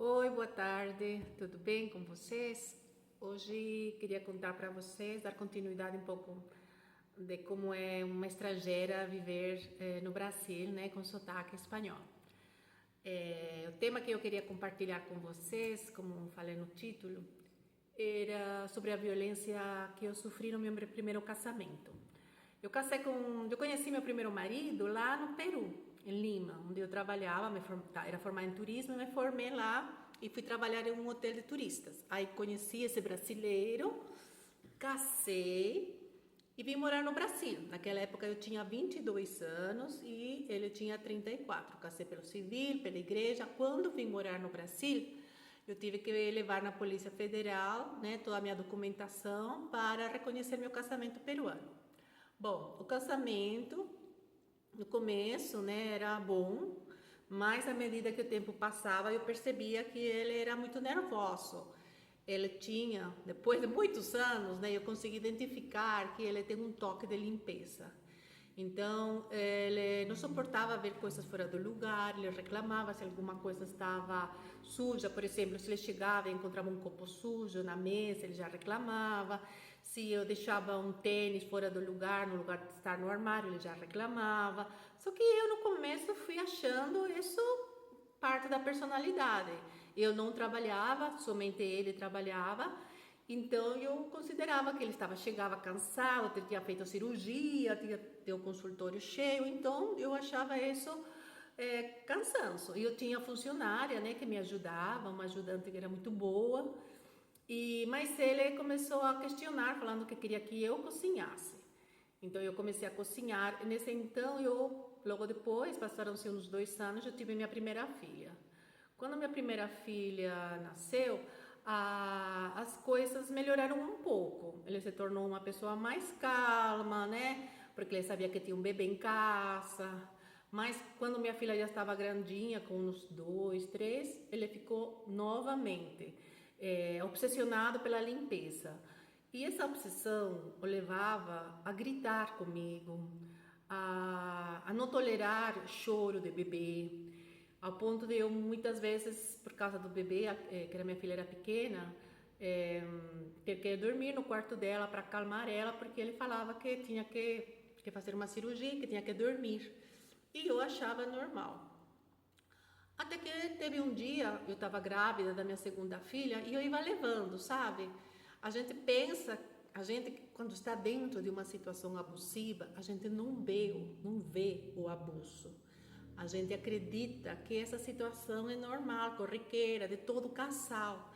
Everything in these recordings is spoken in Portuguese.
Oi, boa tarde, tudo bem com vocês? Hoje queria contar para vocês, dar continuidade um pouco de como é uma estrangeira viver no Brasil, né, com sotaque espanhol. O tema que eu queria compartilhar com vocês, como falei no título, era sobre a violência que eu sofri no meu primeiro casamento. Eu conheci meu primeiro marido lá no Peru, em Lima, onde eu trabalhava, era formada em turismo, me formei lá e fui trabalhar em um hotel de turistas. Aí conheci esse brasileiro, casei e vim morar no Brasil. Naquela época eu tinha 22 anos e ele tinha 34. Casei pelo civil, pela igreja. Quando vim morar no Brasil, eu tive que levar na Polícia Federal, né, toda a minha documentação para reconhecer meu casamento peruano. Bom, o casamento no começo, né, era bom, mas à medida que o tempo passava, eu percebia que ele era muito nervoso. Ele tinha, depois de muitos anos, né, eu consegui identificar que ele tem um toque de limpeza. Então, ele não suportava ver coisas fora do lugar, ele reclamava se alguma coisa estava suja, por exemplo, se ele chegava e encontrava um copo sujo na mesa, ele já reclamava. Se eu deixava um tênis fora do lugar, no lugar de estar no armário, ele já reclamava. Só que eu no começo fui achando isso parte da personalidade. Eu não trabalhava, somente ele trabalhava. Então eu considerava que ele chegava cansado, tinha feito a cirurgia, tinha o consultório cheio, então eu achava isso cansaço. E eu tinha funcionária, né, que me ajudava, uma ajudante que era muito boa, mas ele começou a questionar, falando que queria que eu cozinhasse. Então eu comecei a cozinhar, e nesse então logo depois, passaram-se uns 2 anos, eu tive minha primeira filha. Quando minha primeira filha nasceu, as coisas melhoraram um pouco. Ele se tornou uma pessoa mais calma, né? Porque ele sabia que tinha um bebê em casa. Mas quando minha filha já estava grandinha, com uns 2, 3, ele ficou novamente obsessionado pela limpeza. E essa obsessão o levava a gritar comigo, a não tolerar choro de bebê, ao ponto de eu muitas vezes, por causa do bebê, que a minha filha era pequena, ter que dormir no quarto dela para acalmar ela, porque ele falava que tinha que fazer uma cirurgia, que tinha que dormir. E eu achava normal. Até que teve um dia, eu estava grávida da minha segunda filha e eu ia levando, sabe? A gente pensa, a gente quando está dentro de uma situação abusiva, a gente não vê o abuso. A gente acredita que essa situação é normal, corriqueira, de todo casal,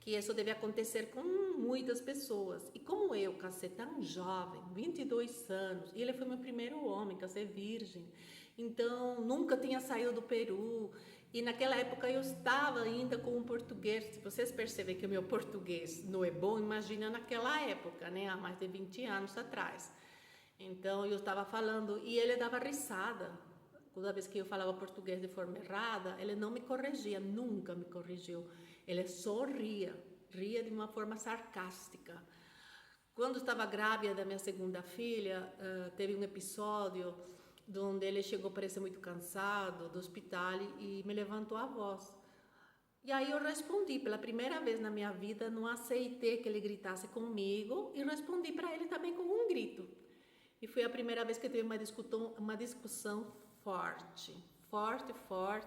que isso deve acontecer com muitas pessoas. E como eu casei tão jovem, 22 anos, e ele foi meu primeiro homem, casei virgem, então nunca tinha saído do Peru, e naquela época eu estava ainda com um português. Se vocês percebem que o meu português não é bom, imagina naquela época, né, há mais de 20 anos atrás. Então eu estava falando e ele dava risada. Toda vez que eu falava português de forma errada, ele não me corrigia, nunca me corrigiu. Ele só ria de uma forma sarcástica. Quando estava grávida da minha segunda filha, teve um episódio onde ele chegou, parece muito cansado do hospital e me levantou a voz. E aí eu respondi, pela primeira vez na minha vida, não aceitei que ele gritasse comigo e respondi para ele também com um grito. E foi a primeira vez que teve uma discussão forte,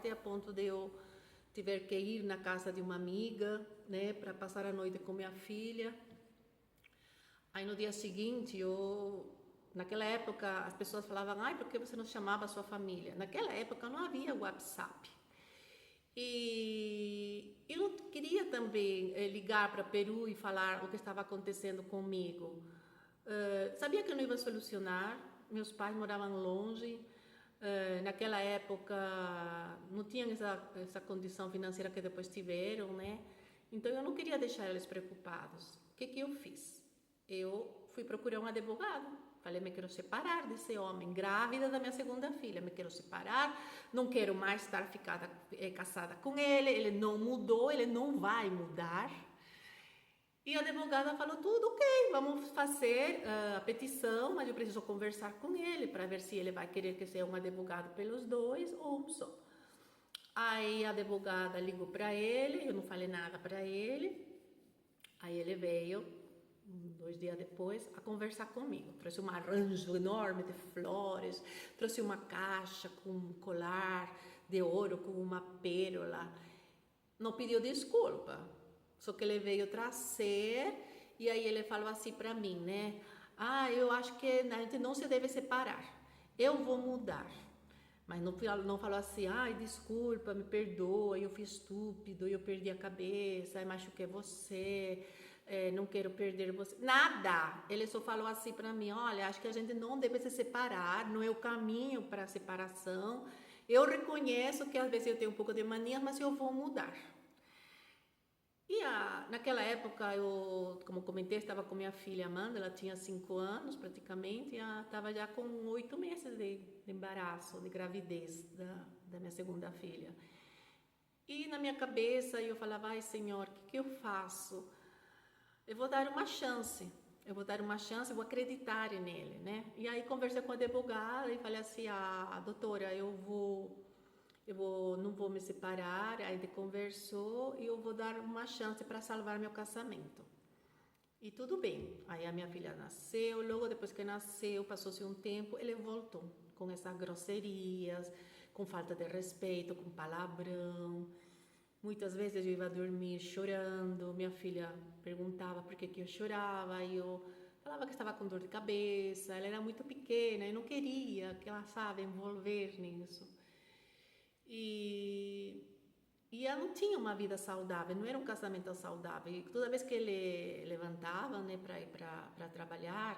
a ponto de eu tiver que ir na casa de uma amiga, né, para passar a noite com minha filha. Aí no dia seguinte, naquela época as pessoas falavam, ai, por que você não chamava a sua família? Naquela época não havia WhatsApp. E eu não queria também ligar para Peru e falar o que estava acontecendo comigo. Sabia que eu não ia solucionar, meus pais moravam longe, naquela época não tinham essa condição financeira que depois tiveram, né? Então eu não queria deixar eles preocupados. O que eu fiz? Eu fui procurar um advogado. Falei, me quero separar desse homem, grávida da minha segunda filha, me quero separar, não quero mais estar casada com ele não mudou, ele não vai mudar. E a advogada falou, tudo ok, vamos fazer a petição, mas eu preciso conversar com ele para ver se ele vai querer que seja um advogado pelos dois ou um só. Aí a advogada ligou para ele, eu não falei nada para ele. Aí ele veio, 2 dias depois, a conversar comigo. Trouxe um arranjo enorme de flores, trouxe uma caixa com um colar de ouro com uma pérola. Não pediu desculpa, só que ele veio trazer e aí ele falou assim para mim, né? Ah, eu acho que a gente não se deve separar, eu vou mudar. Mas não falou assim, ai, desculpa, me perdoa, eu fui estúpido, eu perdi a cabeça, eu machuquei você, não quero perder você. Nada! Ele só falou assim para mim, olha, acho que a gente não deve se separar, não é o caminho para a separação. Eu reconheço que às vezes eu tenho um pouco de mania, mas eu vou mudar. E naquela época, eu, como comentei, estava com minha filha Amanda, ela tinha 5 anos praticamente, e estava já com 8 meses de embaraço, de gravidez da minha segunda filha. E na minha cabeça eu falava, ai Senhor, o que eu faço? Eu vou dar uma chance, eu vou acreditar nele, né? E aí conversei com a advogada e falei assim, doutora, não vou me separar. Aí ele conversou e eu vou dar uma chance para salvar meu casamento. E tudo bem. Aí a minha filha nasceu, logo depois que nasceu, passou-se um tempo, ele voltou com essas grosserias, com falta de respeito, com palavrão. Muitas vezes eu ia dormir chorando, minha filha perguntava por que eu chorava, e eu falava que estava com dor de cabeça, ela era muito pequena, eu não queria que ela, sabe, envolver nisso. E ela não tinha uma vida saudável, não era um casamento saudável. E toda vez que ele levantava, né, para ir para trabalhar,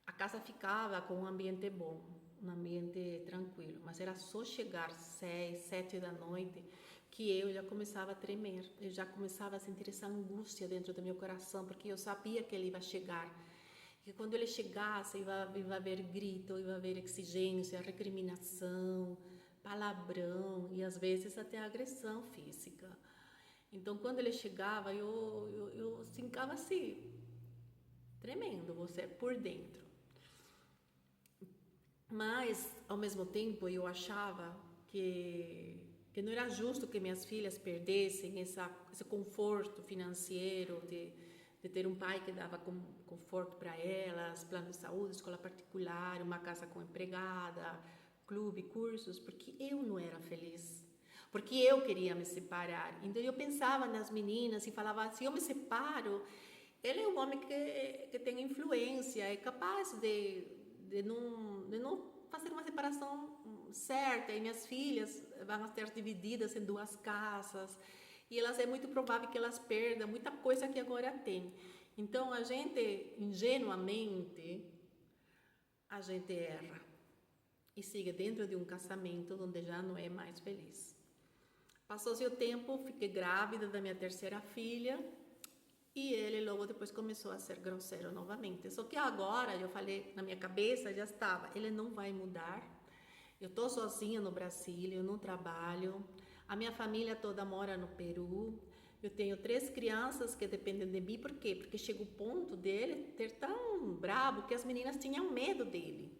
a casa ficava com um ambiente bom, um ambiente tranquilo. Mas era só chegar 6, 7 da noite que eu já começava a tremer. Eu já começava a sentir essa angústia dentro do meu coração, porque eu sabia que ele ia chegar. E quando ele chegasse, ia haver grito, ia haver exigência, recriminação, palavrão e às vezes até agressão física. Então, quando ele chegava, eu ficava assim, tremendo, você por dentro. Mas, ao mesmo tempo, eu achava que não era justo que minhas filhas perdessem esse conforto financeiro de ter um pai que dava conforto para elas, plano de saúde, escola particular, uma casa com empregada, clube, cursos, porque eu não era feliz, porque eu queria me separar. Então eu pensava nas meninas e falava, se eu me separo, ele é um homem que tem influência, é capaz de não fazer uma separação certa, e minhas filhas vão ser divididas em 2 casas, e é muito provável que elas perdam muita coisa que agora tem. Então a gente, ingenuamente, a gente erra e siga dentro de um casamento onde já não é mais feliz. Passou-se o tempo, fiquei grávida da minha 3ª filha e ele logo depois começou a ser grosseiro novamente. Só que agora, eu falei, na minha cabeça já estava, ele não vai mudar. Eu estou sozinha no Brasil, eu não trabalho, a minha família toda mora no Peru, eu tenho 3 crianças que dependem de mim. Por quê? Porque chega o ponto dele ter tão bravo que as meninas tinham medo dele.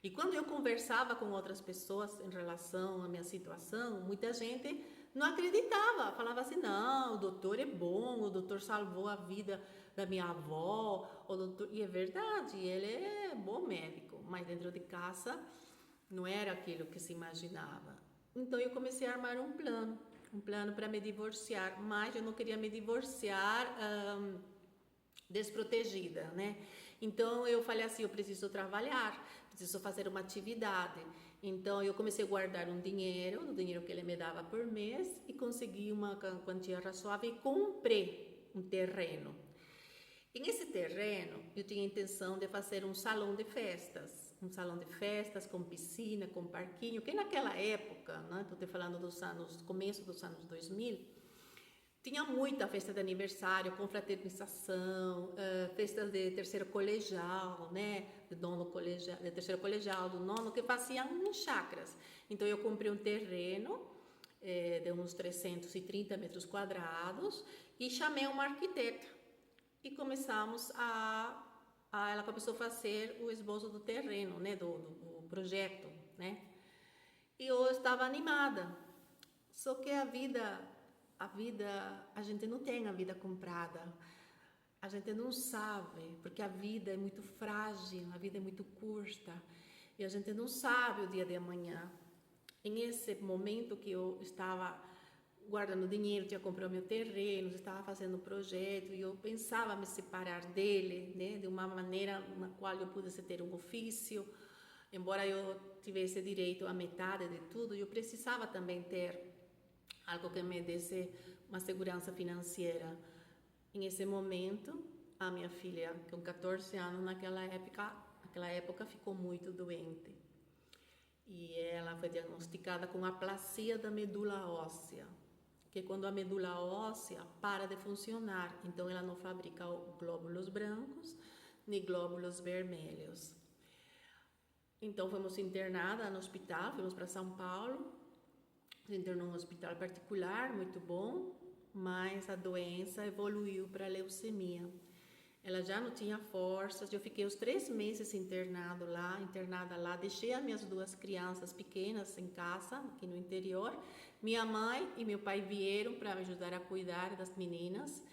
E quando eu conversava com outras pessoas em relação à minha situação, muita gente não acreditava, falava assim, não, o doutor é bom, o doutor salvou a vida da minha avó, o doutor... E é verdade, ele é bom médico, mas dentro de casa não era aquilo que se imaginava. Então eu comecei a armar um plano para me divorciar, mas eu não queria me divorciar desprotegida, né? Então eu falei assim, eu preciso trabalhar, preciso fazer uma atividade. Então eu comecei a guardar o dinheiro que ele me dava por mês, e consegui uma quantia razoável e comprei um terreno. E nesse terreno eu tinha a intenção de fazer um salão de festas com piscina, com parquinho, que naquela época, né, estou te falando começo dos anos 2000, tinha muita festa de aniversário, confraternização, festas de terceiro colegial, né? De terceiro colegial, do nono, que faziam em chácaras. Então, eu comprei um terreno de uns 330 metros quadrados e chamei uma arquiteta. E começamos ela começou a fazer o esboço do terreno, né? Do projeto, né? E eu estava animada. Só que a gente não tem a vida comprada. A gente não sabe, porque a vida é muito frágil, a vida é muito curta. E a gente não sabe o dia de amanhã. Em esse momento que eu estava guardando dinheiro, tinha comprado meu terreno, estava fazendo um projeto e eu pensava me separar dele, né, de uma maneira na qual eu pudesse ter um ofício, embora eu tivesse direito à metade de tudo, eu precisava também ter algo que me desse uma segurança financeira. Em esse momento, a minha filha, com 14 anos, naquela época ficou muito doente. E ela foi diagnosticada com aplasia da medula óssea, que é quando a medula óssea para de funcionar, então ela não fabrica glóbulos brancos nem glóbulos vermelhos. Então fomos internada no hospital, fomos para São Paulo, se internou num hospital particular, muito bom, mas a doença evoluiu para leucemia. Ela já não tinha forças, eu fiquei os 3 meses internada lá, deixei as minhas 2 crianças pequenas em casa, aqui no interior. Minha mãe e meu pai vieram para me ajudar a cuidar das meninas.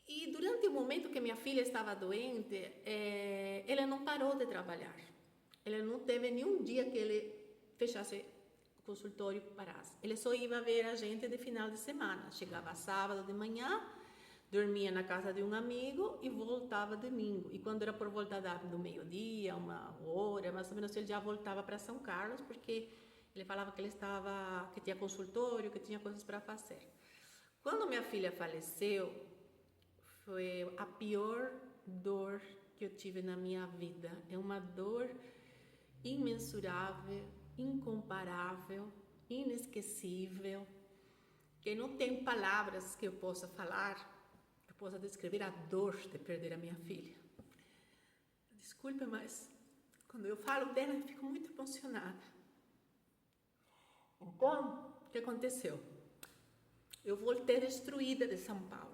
E durante o momento que minha filha estava doente, ela não parou de trabalhar. Ela não teve nenhum dia que ele fechasse o consultório e parasse. Ele só ia ver a gente de final de semana. Chegava sábado de manhã, dormia na casa de um amigo e voltava domingo. E quando era por volta do meio-dia, 1 hora, mais ou menos, ele já voltava para São Carlos, porque ele falava que tinha consultório, que tinha coisas para fazer. Quando minha filha faleceu, foi a pior dor que eu tive na minha vida. É uma dor imensurável, incomparável, inesquecível, que não tem palavras que eu possa falar, que eu possa descrever a dor de perder a minha filha. Desculpe, mas quando eu falo dela, eu fico muito emocionada. Então, o que aconteceu? Eu voltei destruída de São Paulo.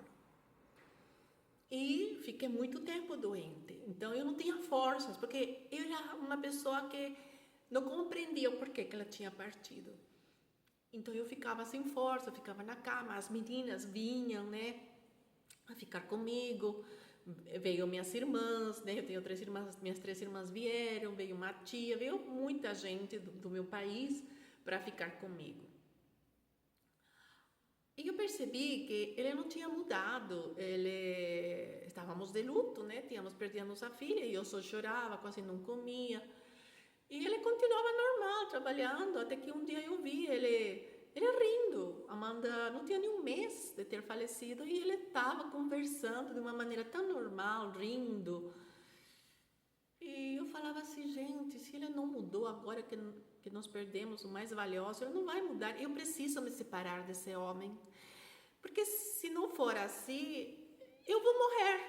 E fiquei muito tempo doente. Então, eu não tinha forças, porque eu era uma pessoa que não compreendia o porquê que ela tinha partido. Então, eu ficava sem força, ficava na cama. As meninas vinham, né, a ficar comigo. Veio minhas irmãs, né, eu tenho 3 irmãs, minhas 3 irmãs vieram, veio uma tia, veio muita gente do meu país para ficar comigo. E eu percebi que ele não tinha mudado, estávamos de luto, né? Tínhamos perdido a nossa filha e eu só chorava, quase não comia. E ele continuava normal, trabalhando, até que um dia eu vi ele rindo. Amanda não tinha nem um mês de ter falecido e ele estava conversando de uma maneira tão normal, rindo. E eu falava assim, gente, se ele não mudou agora que nós perdemos o mais valioso, ele não vai mudar. Eu preciso me separar desse homem. Porque se não for assim, eu vou morrer.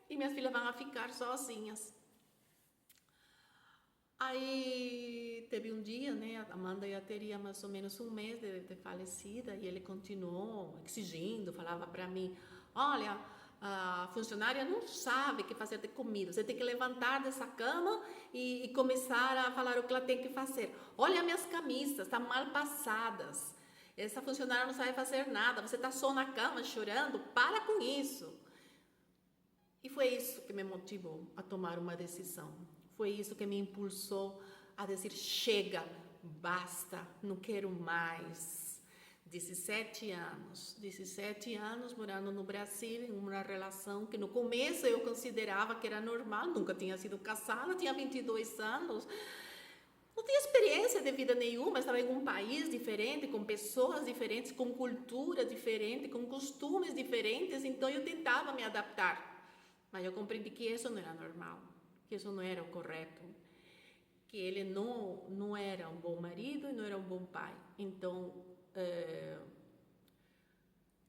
E minhas filhas vão ficar sozinhas. Aí teve um dia, né, a Amanda já teria mais ou menos um mês de falecida e ele continuou exigindo, falava para mim, olha, a funcionária não sabe o que fazer de comida, você tem que levantar dessa cama e começar a falar o que ela tem que fazer. Olha minhas camisas, estão mal passadas, essa funcionária não sabe fazer nada, você está só na cama chorando, para com isso. E foi isso que me motivou a tomar uma decisão. Foi isso que me impulsou a dizer, chega, basta, não quero mais. 17 anos morando no Brasil, em uma relação que no começo eu considerava que era normal, nunca tinha sido casada, tinha 22 anos, não tinha experiência de vida nenhuma, estava em um país diferente, com pessoas diferentes, com cultura diferente, com costumes diferentes, então eu tentava me adaptar. Mas eu compreendi que isso não era normal, que isso não era o correto, que ele não era um bom marido e não era um bom pai. Então,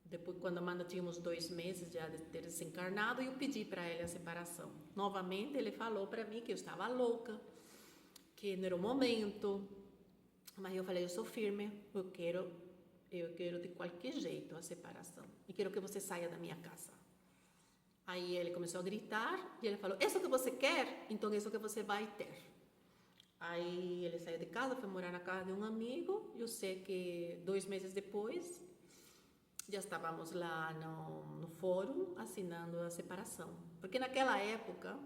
depois, quando a Amanda tínhamos 2 meses já de ter desencarnado, eu pedi para ele a separação. Novamente, ele falou para mim que eu estava louca, que não era o momento, mas eu falei, eu sou firme, eu quero de qualquer jeito a separação, e quero que você saia da minha casa. Aí ele começou a gritar e ele falou, isso que você quer? Então isso que você vai ter. Aí ele saiu de casa, foi morar na casa de um amigo. Eu sei que 2 meses depois já estávamos lá no fórum assinando a separação. Porque naquela época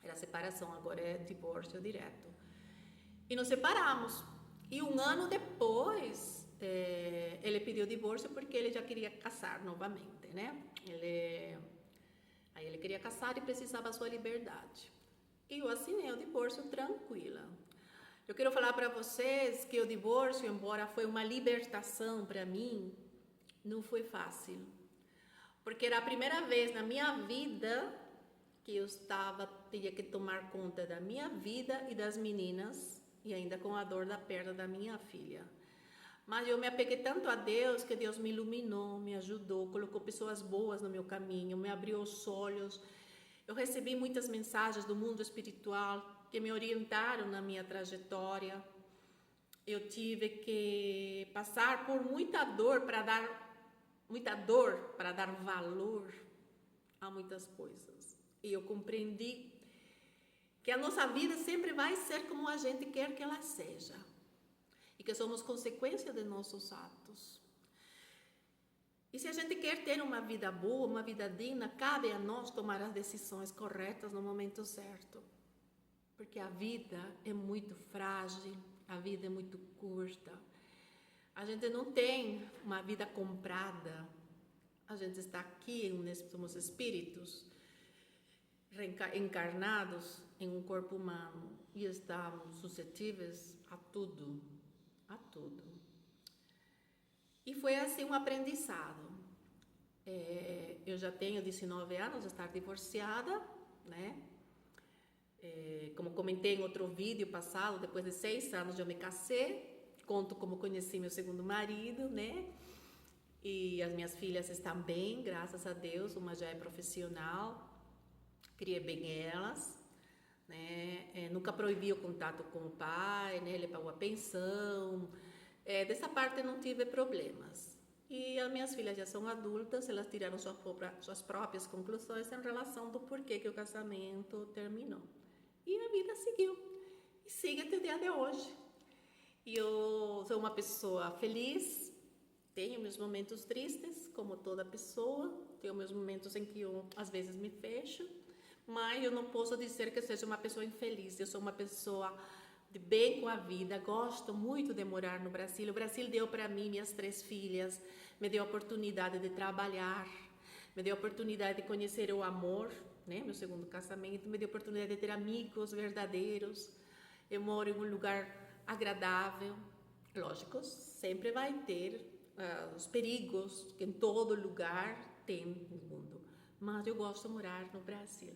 era separação, agora é divórcio direto. E nos separamos. E 1 ano depois, ele pediu divórcio porque ele já queria casar novamente, né? Aí ele queria casar e precisava da sua liberdade. E eu assinei o divórcio tranquila. Eu quero falar para vocês que o divórcio, embora foi uma libertação para mim, não foi fácil. Porque era a primeira vez na minha vida que eu tinha que tomar conta da minha vida e das meninas, e ainda com a dor da perda da minha filha. Mas eu me apeguei tanto a Deus que Deus me iluminou, me ajudou, colocou pessoas boas no meu caminho, me abriu os olhos. Eu recebi muitas mensagens do mundo espiritual que me orientaram na minha trajetória. Eu tive que passar por muita dor para dar valor a muitas coisas. E eu compreendi que a nossa vida sempre vai ser como a gente quer que ela seja. E que somos consequência de nossos atos. E se a gente quer ter uma vida boa, uma vida digna, cabe a nós tomar as decisões corretas no momento certo. Porque a vida é muito frágil, a vida é muito curta. A gente não tem uma vida comprada. A gente está aqui, somos espíritos encarnados em um corpo humano e estamos suscetíveis a tudo. A tudo. E foi assim um aprendizado. Eu já tenho 19 anos, estar divorciada, né? Como comentei em outro vídeo passado, depois de 6 anos eu me casei, conto como conheci meu segundo marido, né? E as minhas filhas estão bem, graças a Deus, uma já é profissional, criei bem elas, né? Nunca proibi o contato com o pai, né? Ele pagou a pensão. Dessa parte não tive problemas. E as minhas filhas já são adultas, elas tiraram suas próprias conclusões em relação do porquê que o casamento terminou. E a vida seguiu. E sigue até o dia de hoje. E eu sou uma pessoa feliz, tenho meus momentos tristes, como toda pessoa, tenho meus momentos em que eu às vezes me fecho, mas eu não posso dizer que seja uma pessoa infeliz. Eu sou uma pessoa de bem com a vida, gosto muito de morar no Brasil. O Brasil deu para mim minhas 3 filhas, me deu a oportunidade de trabalhar, me deu a oportunidade de conhecer o amor, né? Meu segundo casamento, me deu a oportunidade de ter amigos verdadeiros. Eu moro em um lugar agradável, lógico, sempre vai ter os perigos que em todo lugar tem no mundo, mas eu gosto de morar no Brasil.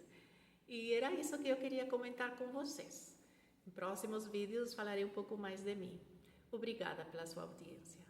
E era isso que eu queria comentar com vocês. Em próximos vídeos falarei um pouco mais de mim. Obrigada pela sua audiência.